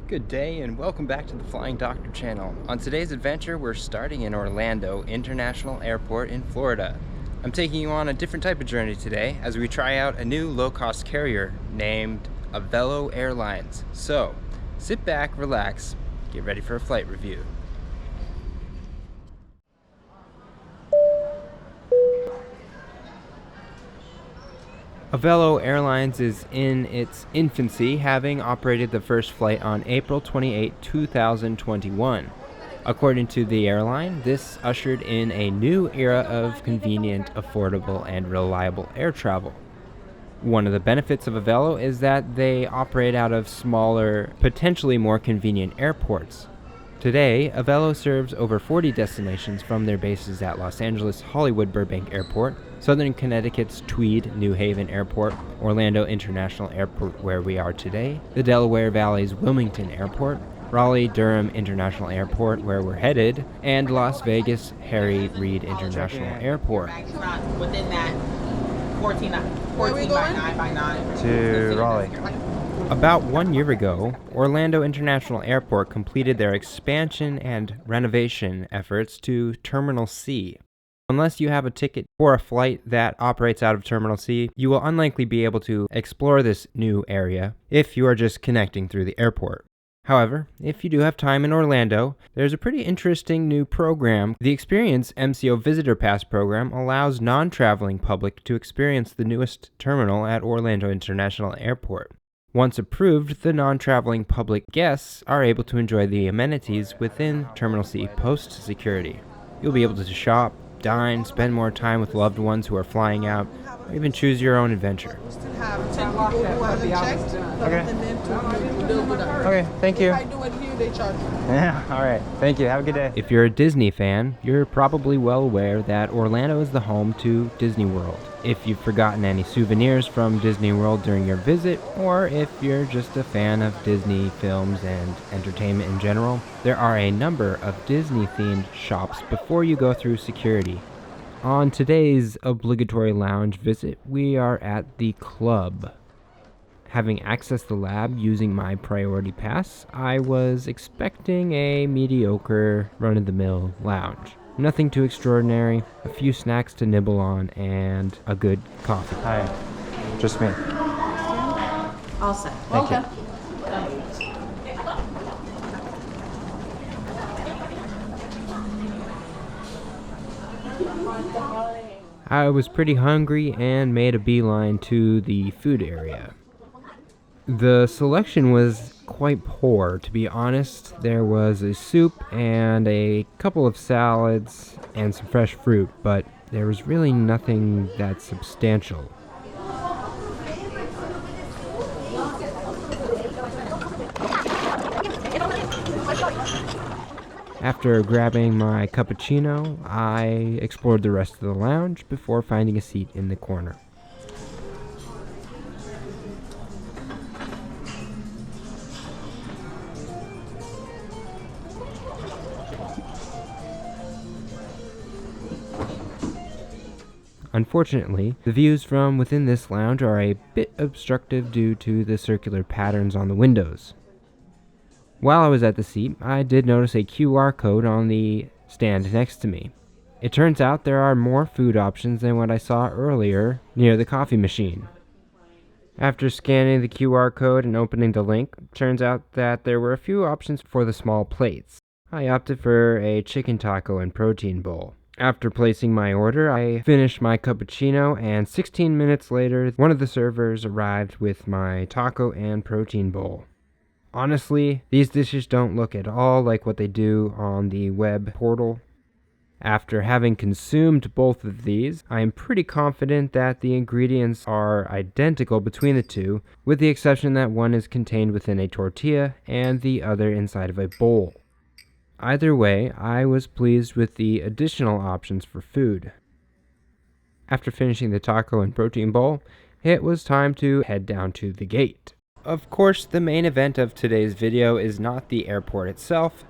Good day and welcome back to the Flying Doctor channel. On today's adventure, we're starting in Orlando International Airport in Florida. I'm taking you on a different type of journey today as we try out a new low-cost carrier named Avelo Airlines. So, sit back, relax, get ready for a flight review. Avelo Airlines is in its infancy, having operated the first flight on April 28, 2021. According to the airline, this ushered in a new era of convenient, affordable, and reliable air travel. One of the benefits of Avelo is that they operate out of smaller, potentially more convenient airports. Today, Avelo serves over 40 destinations from their bases at Los Angeles Hollywood Burbank Airport, Southern Connecticut's Tweed New Haven Airport, Orlando International Airport where we are today, the Delaware Valley's Wilmington Airport, Raleigh-Durham International Airport where we're headed, and Las Vegas Harry Reid International Airport. Within that 14 by 9 by 9 to Raleigh. About 1 year ago, Orlando International Airport completed their expansion and renovation efforts to Terminal C. Unless you have a ticket for a flight that operates out of Terminal C, you will unlikely be able to explore this new area if you are just connecting through the airport. However, if you do have time in Orlando, there's a pretty interesting new program. The Experience MCO Visitor Pass program allows non-traveling public to experience the newest terminal at Orlando International Airport. Once approved, the non-traveling public guests are able to enjoy the amenities within Terminal C post-security. You'll be able to shop, dine, spend more time with loved ones who are flying out, or even choose your own adventure. Okay, thank you. Yeah, alright. Thank you. Have a good day. If you're a Disney fan, you're probably well aware that Orlando is the home to Disney World. If you've forgotten any souvenirs from Disney World during your visit, or if you're just a fan of Disney films and entertainment in general, there are a number of Disney-themed shops before you go through security. On today's obligatory lounge visit, we are at the Club. Having accessed the lab using my priority pass, I was expecting a mediocre, run-of-the-mill lounge. Nothing too extraordinary, a few snacks to nibble on, and a good coffee. Hi, just me. All set. Thank you. I was pretty hungry and made a beeline to the food area. The selection was quite poor, to be honest. There was a soup and a couple of salads and some fresh fruit, but there was really nothing that substantial. After grabbing my cappuccino, I explored the rest of the lounge before finding a seat in the corner. Unfortunately, the views from within this lounge are a bit obstructive due to the circular patterns on the windows. While I was at the seat, I did notice a QR code on the stand next to me. It turns out there are more food options than what I saw earlier near the coffee machine. After scanning the QR code and opening the link, it turns out that there were a few options for the small plates. I opted for a chicken taco and protein bowl. After placing my order, I finished my cappuccino, and 16 minutes later, one of the servers arrived with my taco and protein bowl. Honestly, these dishes don't look at all like what they do on the web portal. After having consumed both of these, I am pretty confident that the ingredients are identical between the two, with the exception that one is contained within a tortilla and the other inside of a bowl. Either way, I was pleased with the additional options for food. After finishing the taco and protein bowl, it was time to head down to the gate. Of course, the main event of today's video is not the airport itself,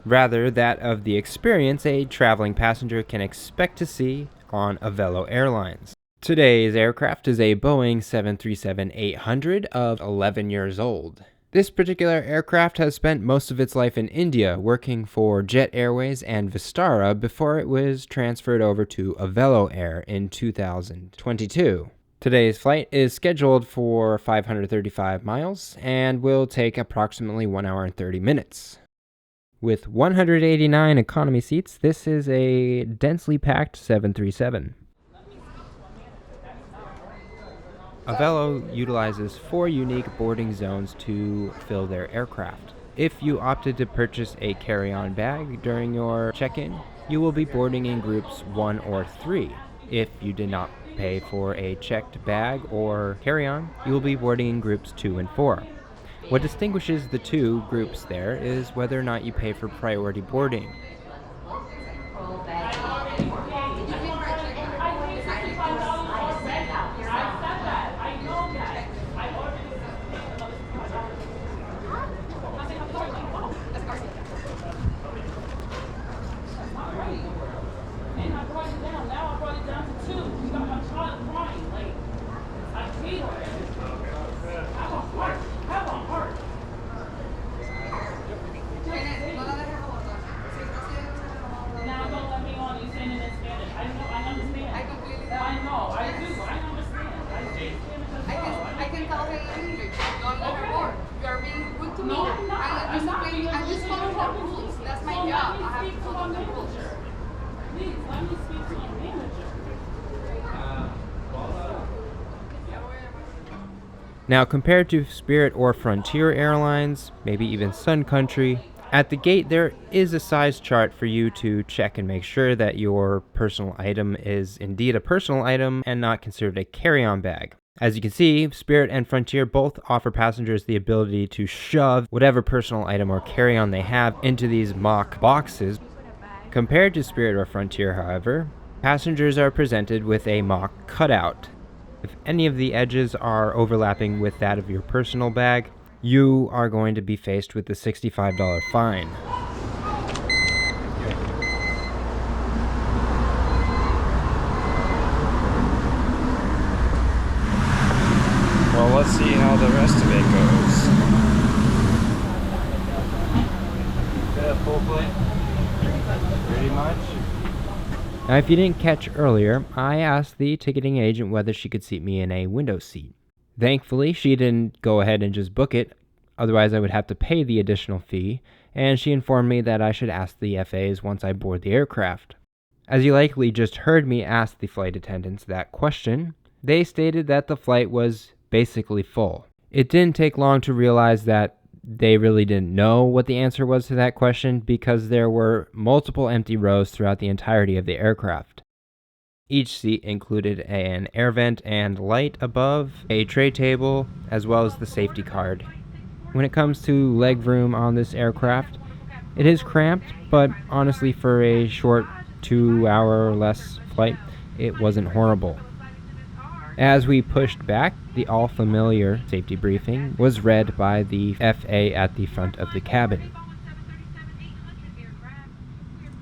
rather that of the experience a traveling passenger can expect to see on Avelo Airlines. Today's aircraft is a Boeing 737-800 of 11 years old. This particular aircraft has spent most of its life in India, working for Jet Airways and Vistara before it was transferred over to Avelo Air in 2022. Today's flight is scheduled for 535 miles and will take approximately 1 hour and 30 minutes. With 189 economy seats, this is a densely packed 737. Avelo utilizes 4 unique boarding zones to fill their aircraft. If you opted to purchase a carry-on bag during your check-in, you will be boarding in groups 1 or 3. If you did not pay for a checked bag or carry-on, you will be boarding in groups 2 and 4. What distinguishes the two groups there is whether or not you pay for priority boarding. Now, compared to Spirit or Frontier Airlines, maybe even Sun Country, at the gate there is a size chart for you to check and make sure that your personal item is indeed a personal item and not considered a carry-on bag. As you can see, Spirit and Frontier both offer passengers the ability to shove whatever personal item or carry-on they have into these mock boxes. Compared to Spirit or Frontier, however, passengers are presented with a mock cutout. If any of the edges are overlapping with that of your personal bag, you are going to be faced with the $65 fine. Well, let's see how the rest of it goes. Full plate? Pretty much. Now, if you didn't catch earlier, I asked the ticketing agent whether she could seat me in a window seat. Thankfully, she didn't go ahead and just book it, otherwise I would have to pay the additional fee, and she informed me that I should ask the FAs once I board the aircraft. As you likely just heard me ask the flight attendants that question, they stated that the flight was basically full. It didn't take long to realize that they really didn't know what the answer was to that question because there were multiple empty rows throughout the entirety of the aircraft. Each seat included an air vent and light above, a tray table, as well as the safety card. When it comes to leg room on this aircraft, it is cramped, but honestly for a short 2 hour or less flight, it wasn't horrible. As we pushed back, the all-familiar safety briefing was read by the FA at the front of the cabin.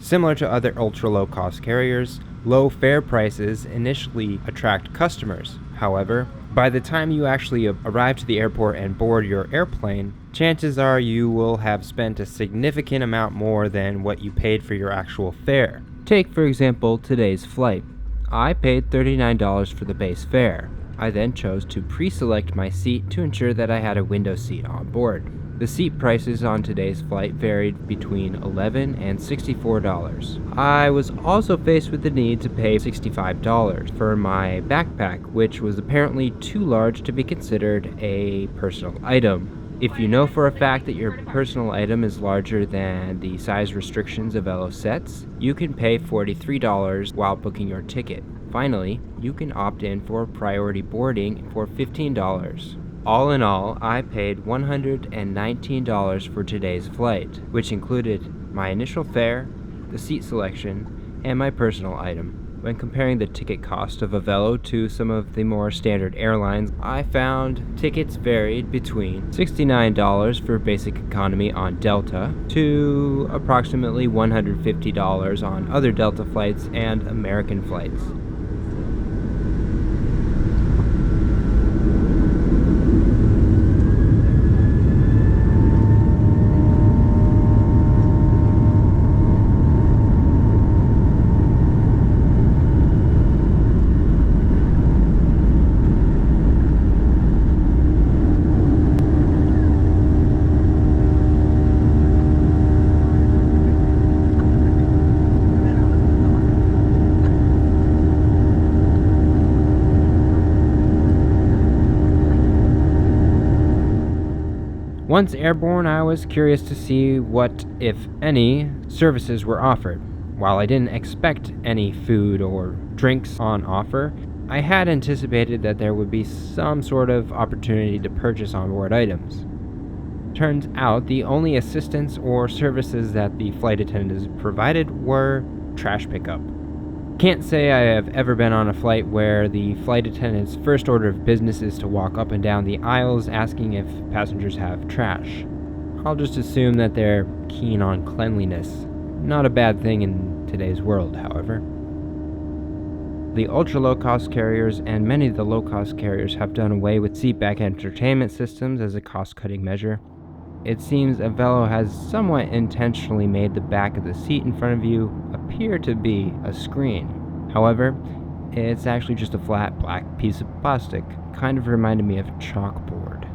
Similar to other ultra-low-cost carriers, low fare prices initially attract customers. However, by the time you actually arrive to the airport and board your airplane, chances are you will have spent a significant amount more than what you paid for your actual fare. Take, for example, today's flight. I paid $39 for the base fare. I then chose to pre-select my seat to ensure that I had a window seat on board. The seat prices on today's flight varied between $11 and $64. I was also faced with the need to pay $65 for my backpack, which was apparently too large to be considered a personal item. If you know for a fact that your personal item is larger than the size restrictions Avelo sets, you can pay $43 while booking your ticket. Finally, you can opt in for priority boarding for $15. All in all, I paid $119 for today's flight, which included my initial fare, the seat selection, and my personal item. When comparing the ticket cost of Avelo to some of the more standard airlines, I found tickets varied between $69 for basic economy on Delta to approximately $150 on other Delta flights and American flights. Once airborne, I was curious to see what, if any, services were offered. While I didn't expect any food or drinks on offer, I had anticipated that there would be some sort of opportunity to purchase onboard items. Turns out the only assistance or services that the flight attendants provided were trash pickup. Can't say I have ever been on a flight where the flight attendant's first order of business is to walk up and down the aisles asking if passengers have trash. I'll just assume that they're keen on cleanliness. Not a bad thing in today's world, however. The ultra-low-cost carriers and many of the low-cost carriers have done away with seatback entertainment systems as a cost-cutting measure. It seems Avelo has somewhat intentionally made the back of the seat in front of you appear to be a screen. However, it's actually just a flat black piece of plastic. Kind of reminded me of a chalkboard.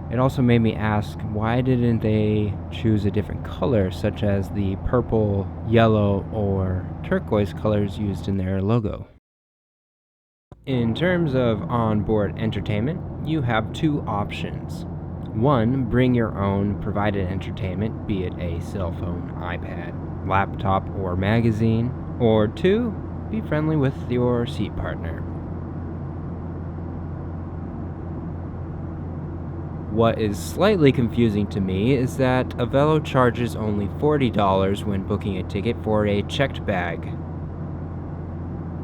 It also made me ask, why didn't they choose a different color, such as the purple, yellow, or turquoise colors used in their logo? In terms of onboard entertainment, you have two options. One, bring your own provided entertainment, be it a cell phone, iPad, laptop, or magazine. Or two, be friendly with your seat partner. What is slightly confusing to me is that Avelo charges only $40 when booking a ticket for a checked bag.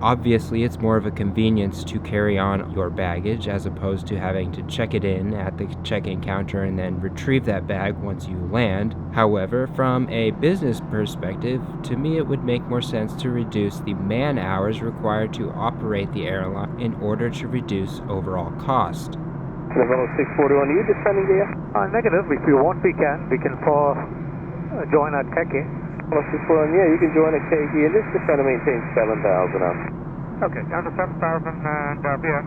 Obviously, it's more of a convenience to carry on your baggage as opposed to having to check it in at the check-in counter and then retrieve that bag once you land. However, from a business perspective, to me it would make more sense to reduce the man-hours required to operate the airline in order to reduce overall cost. Avelo 641, you descending there? Negative. If you want, we can. We can join at check-in. Avelo 641, yeah, you can join at KE and just descend to maintain 7,000 up. Okay, down to 7,000 and yeah.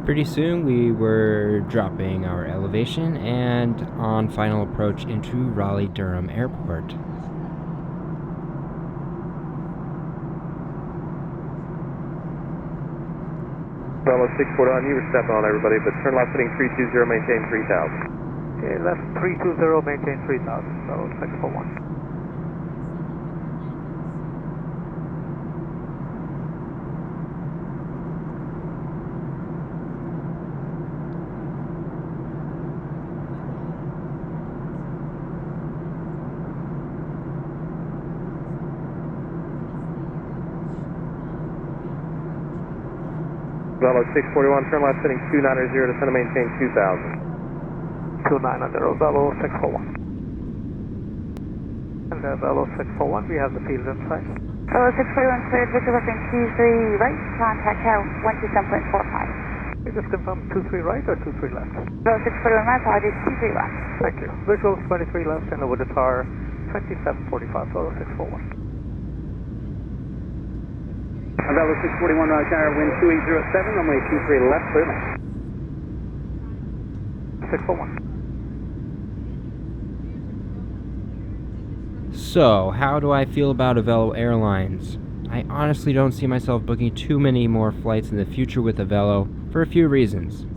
Pretty soon we were dropping our elevation and on final approach into Raleigh-Durham Airport. Avelo 641, you were stepping on everybody, but turn left heading 320, maintain 3,000. Okay, left 320, maintain 3,000, so 641. Avelo 641, turn left heading 290, descend to maintain 2,000. 290, Avelo 641. And Avelo 641, we have the field inside. Avelo 641, cleared Victor lifting 23 right, contact tower 127.45. You just confirm 23 right or 23 left? Avelo 641, my apologies, 23 left. Thank you. Visual 23 left and over the tower 2745, Avelo 641. Avelo 641, tower wind 2807, runway 23 left, clear left. 641. So, how do I feel about Avelo Airlines? I honestly don't see myself booking too many more flights in the future with Avelo for a few reasons.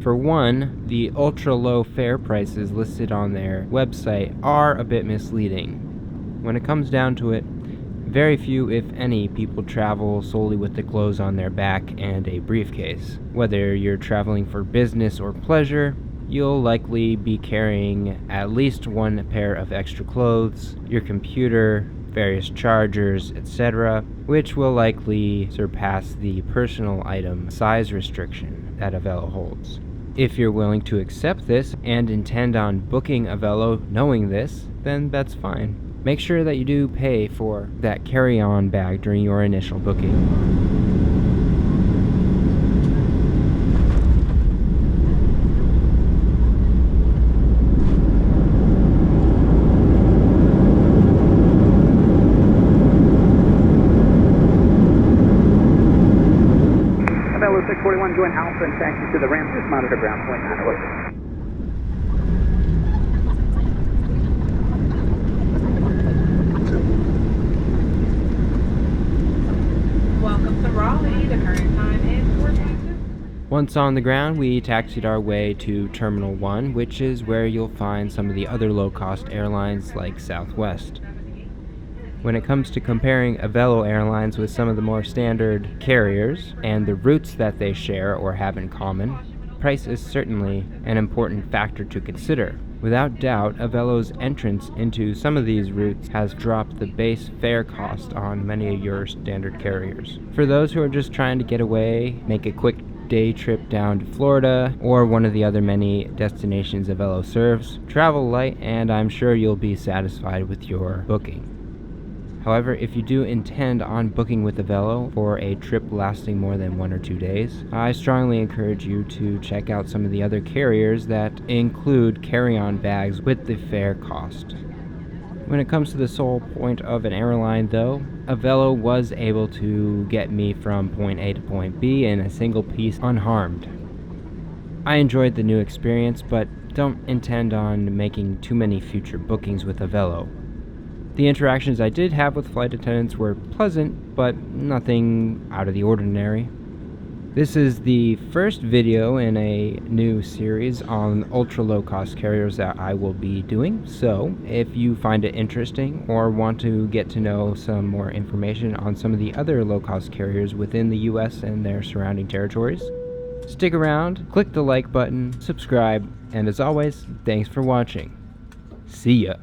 For one, the ultra-low fare prices listed on their website are a bit misleading. When it comes down to it, very few, if any, people travel solely with the clothes on their back and a briefcase. Whether you're traveling for business or pleasure, you'll likely be carrying at least one pair of extra clothes, your computer, various chargers, etc., which will likely surpass the personal item size restriction that Avelo holds. If you're willing to accept this and intend on booking Avelo knowing this, then that's fine. Make sure that you do pay for that carry-on bag during your initial booking. Avelo 641, join Alpha and taxi to the ramp, just monitor ground point 9 over. Once on the ground, we taxied our way to Terminal 1, which is where you'll find some of the other low-cost airlines like Southwest. When it comes to comparing Avelo Airlines with some of the more standard carriers and the routes that they share or have in common, price is certainly an important factor to consider. Without doubt, Avelo's entrance into some of these routes has dropped the base fare cost on many of your standard carriers. For those who are just trying to get away, make a quick day trip down to Florida or one of the other many destinations Avelo serves, travel light and I'm sure you'll be satisfied with your booking. However, if you do intend on booking with Avelo for a trip lasting more than 1 or 2 days, I strongly encourage you to check out some of the other carriers that include carry-on bags with the fare cost. When it comes to the sole point of an airline though, Avelo was able to get me from point A to point B in a single piece unharmed. I enjoyed the new experience, but don't intend on making too many future bookings with Avelo. The interactions I did have with flight attendants were pleasant, but nothing out of the ordinary. This is the first video in a new series on ultra low-cost carriers that I will be doing, so if you find it interesting or want to get to know some more information on some of the other low-cost carriers within the US and their surrounding territories, stick around, click the like button, subscribe, and as always, thanks for watching. See ya!